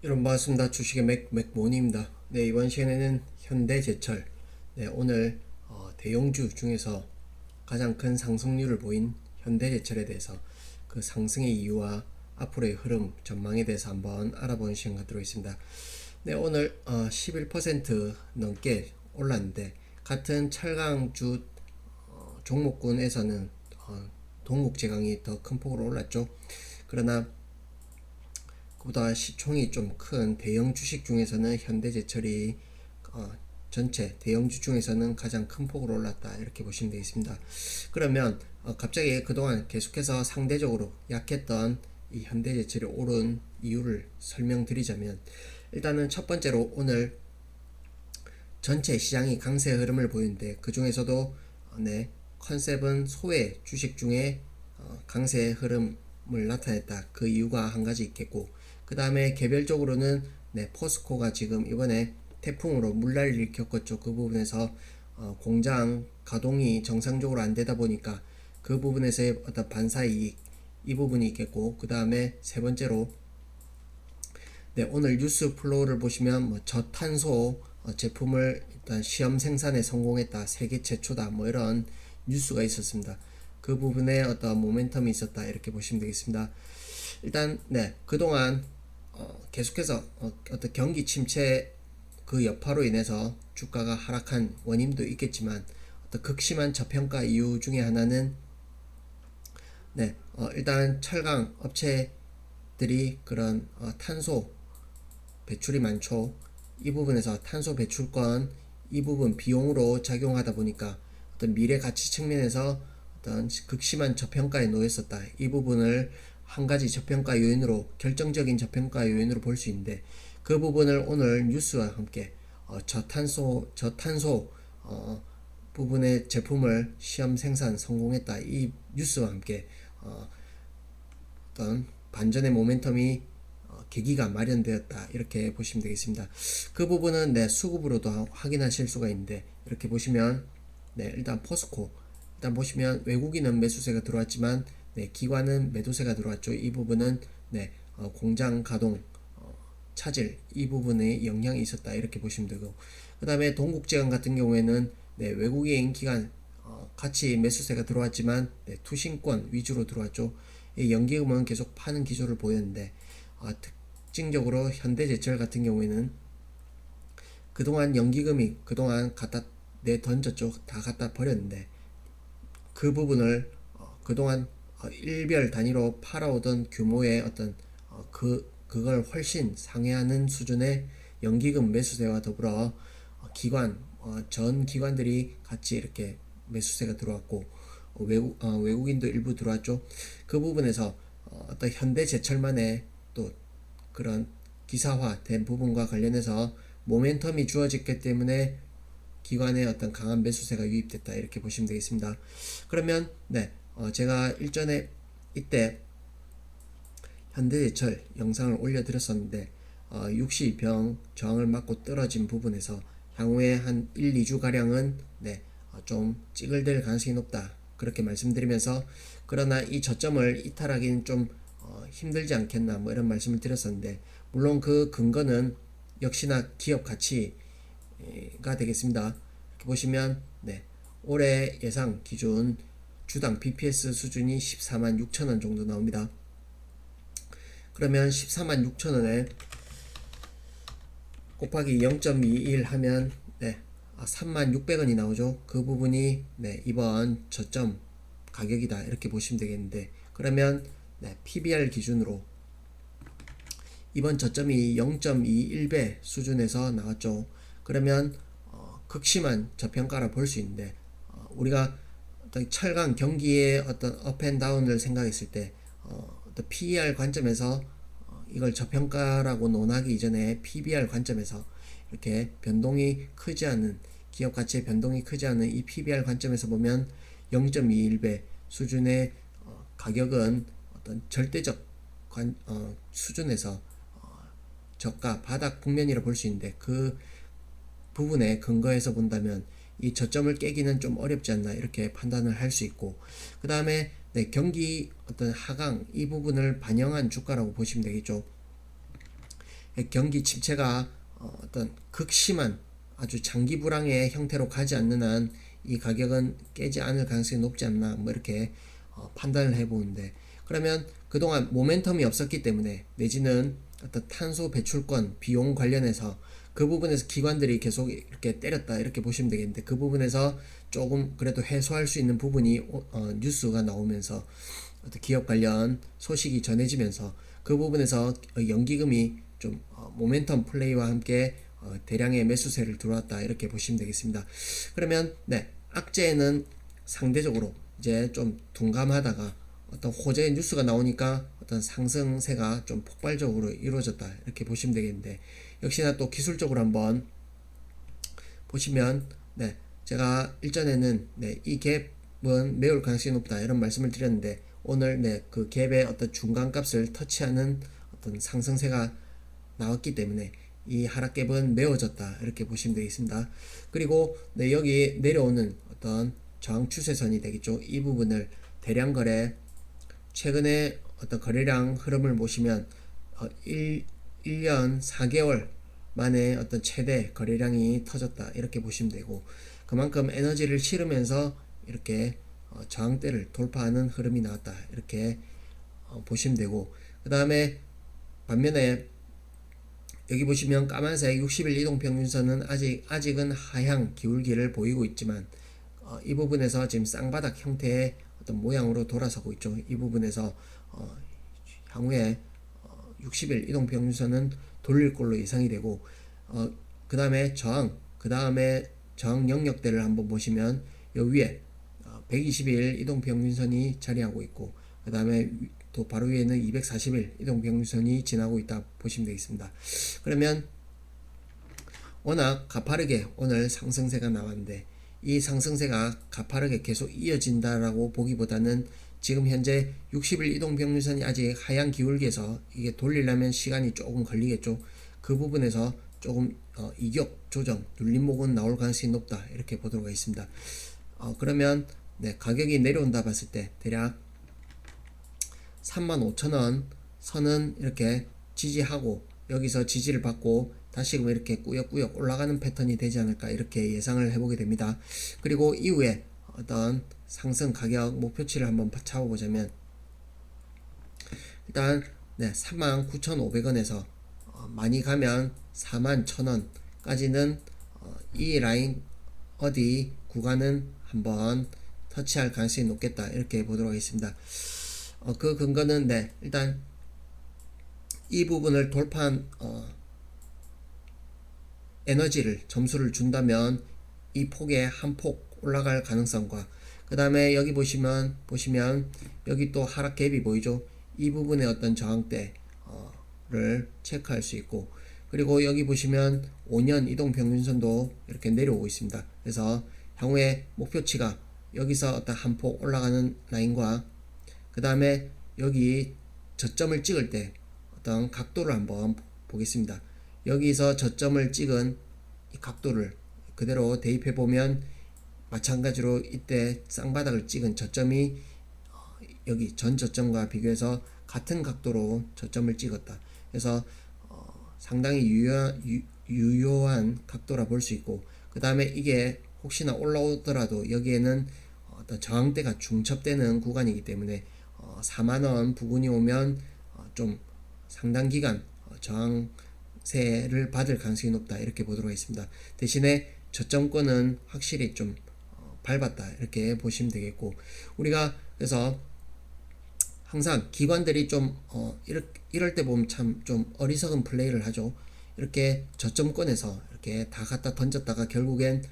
여러분 반갑습니다. 주식의 맥모니입니다. 네, 이번 시간에는 현대제철, 네, 오늘 대형주 중에서 가장 큰 상승률을 보인 현대제철에 대해서 그 상승의 이유와 앞으로의 흐름, 전망에 대해서 한번 알아보는 시간 갖도록 하겠습니다. 네, 오늘 11% 넘게 올랐는데 같은 철강주 종목군에서는 동국제강이 더 큰 폭으로 올랐죠. 그러나 그보다 시총이 좀 큰 대형 주식 중에서는 현대제철이 어, 전체 대형주 중에서는 가장 큰 폭으로 올랐다 이렇게 보시면 되겠습니다. 그러면 갑자기 그동안 계속해서 상대적으로 약했던 이 현대제철이 오른 이유를 설명드리자면, 일단은 첫 번째로 오늘 전체 시장이 강세 흐름을 보이는데 그 중에서도 컨셉은 소외 주식 중에 강세 흐름을 나타냈다. 그 이유가 한 가지 있겠고, 그 다음에 개별적으로는 포스코가 지금 이번에 태풍으로 물난리를 겪었죠. 그 부분에서 공장 가동이 정상적으로 안 되다 보니까 그 부분에서의 어떤 반사이익, 이 부분이 있겠고, 그 다음에 세 번째로 오늘 뉴스 플로우를 보시면 저탄소 제품을 일단 시험 생산에 성공했다, 세계 최초다, 이런 뉴스가 있었습니다. 그 부분에 어떤 모멘텀이 있었다 이렇게 보시면 되겠습니다. 일단 그동안 계속해서 어떤 경기 침체 그 여파로 인해서 주가가 하락한 원인도 있겠지만, 어떤 극심한 저평가 이유 중에 하나는 일단 철강 업체들이 그런 탄소 배출이 많죠. 이 부분에서 탄소 배출권 이 부분 비용으로 작용하다 보니까 어떤 미래 가치 측면에서 어떤 극심한 저평가에 놓였었다. 이 부분을 한 가지 저평가 요인으로, 결정적인 저평가 요인으로 볼 수 있는데, 그 부분을 오늘 뉴스와 함께 저탄소 부분의 제품을 시험 생산 성공했다, 이 뉴스와 함께 어떤 반전의 모멘텀이 계기가 마련되었다 이렇게 보시면 되겠습니다. 그 부분은 수급으로도 확인하실 수가 있는데, 이렇게 보시면 일단 포스코 일단 보시면 외국인은 매수세가 들어왔지만 기관은 매도세가 들어왔죠. 이 부분은 공장 가동 차질, 이 부분에 영향이 있었다 이렇게 보시면 되고, 그 다음에 동국제강 같은 경우에는 외국인 기관 같이 매수세가 들어왔지만 투신권 위주로 들어왔죠. 이 연기금은 계속 파는 기조를 보였는데, 특징적으로 현대제철 같은 경우에는 그동안 연기금이 그동안 갖다 던졌죠. 다 갖다 버렸는데 그 부분을 그동안 일별 단위로 팔아오던 규모의 어떤 그걸 훨씬 상회하는 수준의 연기금 매수세와 더불어 전 기관들이 같이 이렇게 매수세가 들어왔고, 외국인도 일부 들어왔죠. 그 부분에서 어떤 현대제철만의 또 그런 기사화된 부분과 관련해서 모멘텀이 주어졌기 때문에 기관의 어떤 강한 매수세가 유입됐다 이렇게 보시면 되겠습니다. 그러면 제가 일전에 이때 현대제철 영상을 올려드렸었는데 62평 저항을 맞고 떨어진 부분에서 향후에 한 1, 2주 가량은 좀 찌글될 가능성이 높다 그렇게 말씀드리면서, 그러나 이 저점을 이탈하기는 좀 힘들지 않겠나 이런 말씀을 드렸었는데, 물론 그 근거는 역시나 기업 가치가 되겠습니다. 이렇게 보시면 올해 예상 기준 주당 BPS 수준이 14만 6천원 정도 나옵니다. 그러면 14만 6천원에 곱하기 0.21 하면 36,600원이 나오죠. 그 부분이 이번 저점 가격이다 이렇게 보시면 되겠는데, 그러면 PBR 기준으로 이번 저점이 0.21배 수준에서 나왔죠. 그러면 극심한 저평가라 볼 수 있는데, 우리가 어떤 철강 경기의 어떤 업앤다운을 생각했을 때 어떤 PER 관점에서 이걸 저평가라고 논하기 이전에 PBR 관점에서 이렇게 변동이 크지 않은, 기업 가치의 변동이 크지 않은 이 PBR 관점에서 보면 0.21배 수준의 가격은 어떤 절대적 수준에서 저가 바닥 국면이라 볼 수 있는데, 그 부분에 근거해서 본다면 이 저점을 깨기는 좀 어렵지 않나 이렇게 판단을 할 수 있고, 그 다음에 경기 어떤 하강 이 부분을 반영한 주가라고 보시면 되겠죠. 경기 침체가 어떤 극심한 아주 장기 불황의 형태로 가지 않는 한 이 가격은 깨지 않을 가능성이 높지 않나 뭐 이렇게 판단을 해보는데, 그러면 그동안 모멘텀이 없었기 때문에 내지는 어떤 탄소 배출권 비용 관련해서 그 부분에서 기관들이 계속 이렇게 때렸다 이렇게 보시면 되겠는데, 그 부분에서 조금 그래도 해소할 수 있는 부분이 뉴스가 나오면서 어떤 기업 관련 소식이 전해지면서 그 부분에서 연기금이 좀 모멘텀 플레이와 함께 대량의 매수세를 들어왔다 이렇게 보시면 되겠습니다. 그러면 악재는 상대적으로 이제 좀 둔감하다가 어떤 호재의 뉴스가 나오니까 어떤 상승세가 좀 폭발적으로 이루어졌다 이렇게 보시면 되겠는데, 역시나 또 기술적으로 한번 보시면 제가 일전에는 이 갭은 매울 가능성이 높다 이런 말씀을 드렸는데, 오늘 그 갭의 어떤 중간값을 터치하는 어떤 상승세가 나왔기 때문에 이 하락갭은 메워졌다 이렇게 보시면 되겠습니다. 그리고 여기 내려오는 어떤 저항 추세선이 되겠죠. 이 부분을 대량 거래, 최근에 어떤 거래량 흐름을 보시면 1년 4개월 만에 어떤 최대 거래량이 터졌다 이렇게 보시면 되고, 그만큼 에너지를 실으면서 이렇게 저항대를 돌파하는 흐름이 나왔다 이렇게 보시면 되고, 그 다음에 반면에 여기 보시면 까만색 60일 이동평균선은 아직은 하향 기울기를 보이고 있지만 이 부분에서 지금 쌍바닥 형태의 어떤 모양으로 돌아서고 있죠. 이 부분에서 향후에 60일 이동평균선은 돌릴 걸로 예상이 되고, 그 다음에 저항 영역대를 한번 보시면 요 위에 120일 이동평균선이 자리하고 있고, 그 다음에 또 바로 위에는 240일 이동평균선이 지나고 있다 보시면 되겠습니다. 그러면 워낙 가파르게 오늘 상승세가 나왔는데, 이 상승세가 가파르게 계속 이어진다라고 보기보다는 지금 현재 60일 이동평균선이 아직 하향 기울기에서 이게 돌리려면 시간이 조금 걸리겠죠. 그 부분에서 조금 이격 조정, 눌림목은 나올 가능성이 높다 이렇게 보도록 하겠습니다. 그러면 가격이 내려온다 봤을 때 대략 35,000원 선은 이렇게 지지하고 여기서 지지를 받고 다시금 이렇게 꾸역꾸역 올라가는 패턴이 되지 않을까 이렇게 예상을 해보게 됩니다. 그리고 이후에 어떤 상승 가격 목표치를 한번 잡아보자면, 일단 39,500원에서 많이 가면 41,000원까지는 이 라인 어디 구간은 한번 터치할 가능성이 높겠다 이렇게 보도록 하겠습니다. 그 근거는 일단 이 부분을 돌파한 에너지를 점수를 준다면 이 폭에 한 폭 올라갈 가능성과, 그 다음에 여기 보시면 여기 또 하락 갭이 보이죠. 이 부분의 어떤 저항대를 체크할 수 있고, 그리고 여기 보시면 5년 이동평균선도 이렇게 내려오고 있습니다. 그래서 향후에 목표치가 여기서 어떤 한 폭 올라가는 라인과, 그 다음에 여기 저점을 찍을 때 어떤 각도를 한번 보겠습니다. 여기서 저점을 찍은 이 각도를 그대로 대입해 보면 마찬가지로 이때 쌍바닥을 찍은 저점이 여기 전 저점과 비교해서 같은 각도로 저점을 찍었다. 그래서 상당히 유효한 각도라 볼 수 있고, 그 다음에 이게 혹시나 올라오더라도 여기에는 어떤 저항대가 중첩되는 구간이기 때문에 4만원 부근이 오면 좀 상당 기간 저항세를 받을 가능성이 높다 이렇게 보도록 하겠습니다. 대신에 저점권은 확실히 좀 밟았다 이렇게 보시면 되겠고, 우리가 그래서 항상 기관들이 좀 이럴 때 보면 참 좀 어리석은 플레이를 하죠. 이렇게 저점권에서 이렇게 다 갖다 던졌다가 결국엔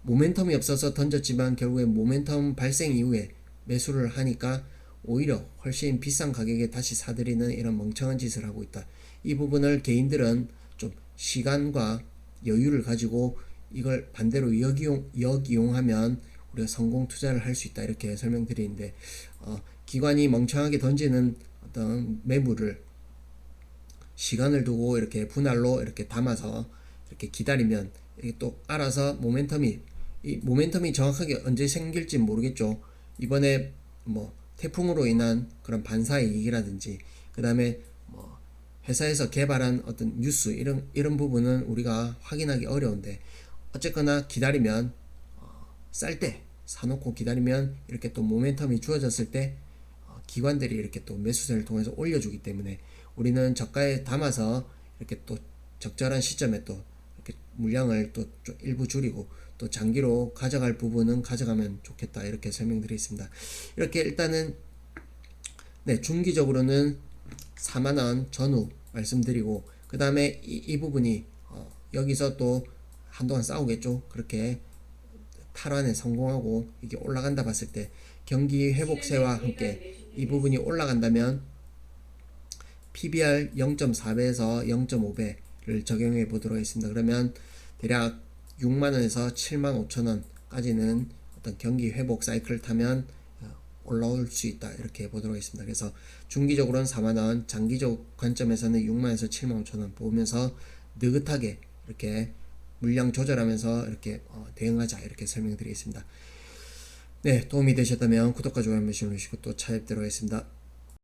모멘텀이 없어서 던졌지만 결국엔 모멘텀 발생 이후에 매수를 하니까 오히려 훨씬 비싼 가격에 다시 사들이는 이런 멍청한 짓을 하고 있다. 이 부분을 개인들은 좀 시간과 여유를 가지고 이걸 반대로 역이용하면 우리가 성공 투자를 할 수 있다 이렇게 설명드리는데, 기관이 멍청하게 던지는 어떤 매물을 시간을 두고 이렇게 분할로 이렇게 담아서 이렇게 기다리면 이게 또 알아서 모멘텀이 정확하게 언제 생길지 모르겠죠. 이번에 뭐 태풍으로 인한 그런 반사의 이익이라든지, 그 다음에 뭐 회사에서 개발한 어떤 뉴스 이런 부분은 우리가 확인하기 어려운데 어쨌거나 기다리면 쌀 때 사놓고 기다리면 이렇게 또 모멘텀이 주어졌을 때 기관들이 이렇게 또 매수세를 통해서 올려주기 때문에 우리는 저가에 담아서 이렇게 또 적절한 시점에 또 이렇게 물량을 또 일부 줄이고 또 장기로 가져갈 부분은 가져가면 좋겠다 이렇게 설명드리겠습니다. 이렇게 일단은 네, 중기적으로는 4만원 전후 말씀드리고 그 다음에 이 부분이 여기서 또 한동안 싸우겠죠. 그렇게 탈환에 성공하고 이게 올라간다 봤을 때 경기 회복세와 함께 이 부분이 올라간다면 PBR 0.4배에서 0.5배를 적용해 보도록 하겠습니다. 그러면 대략 6만원에서 7만 5천원까지는 어떤 경기 회복 사이클을 타면 올라올 수 있다 이렇게 보도록 하겠습니다. 그래서 중기적으로는 4만원, 장기적 관점에서는 6만에서 7만 5천원 보면서 느긋하게 이렇게 물량 조절하면서 이렇게 대응하자 이렇게 설명드리겠습니다. 네, 도움이 되셨다면 구독과 좋아요 한 번씩 눌러주시고 또 찾아뵙도록 하겠습니다.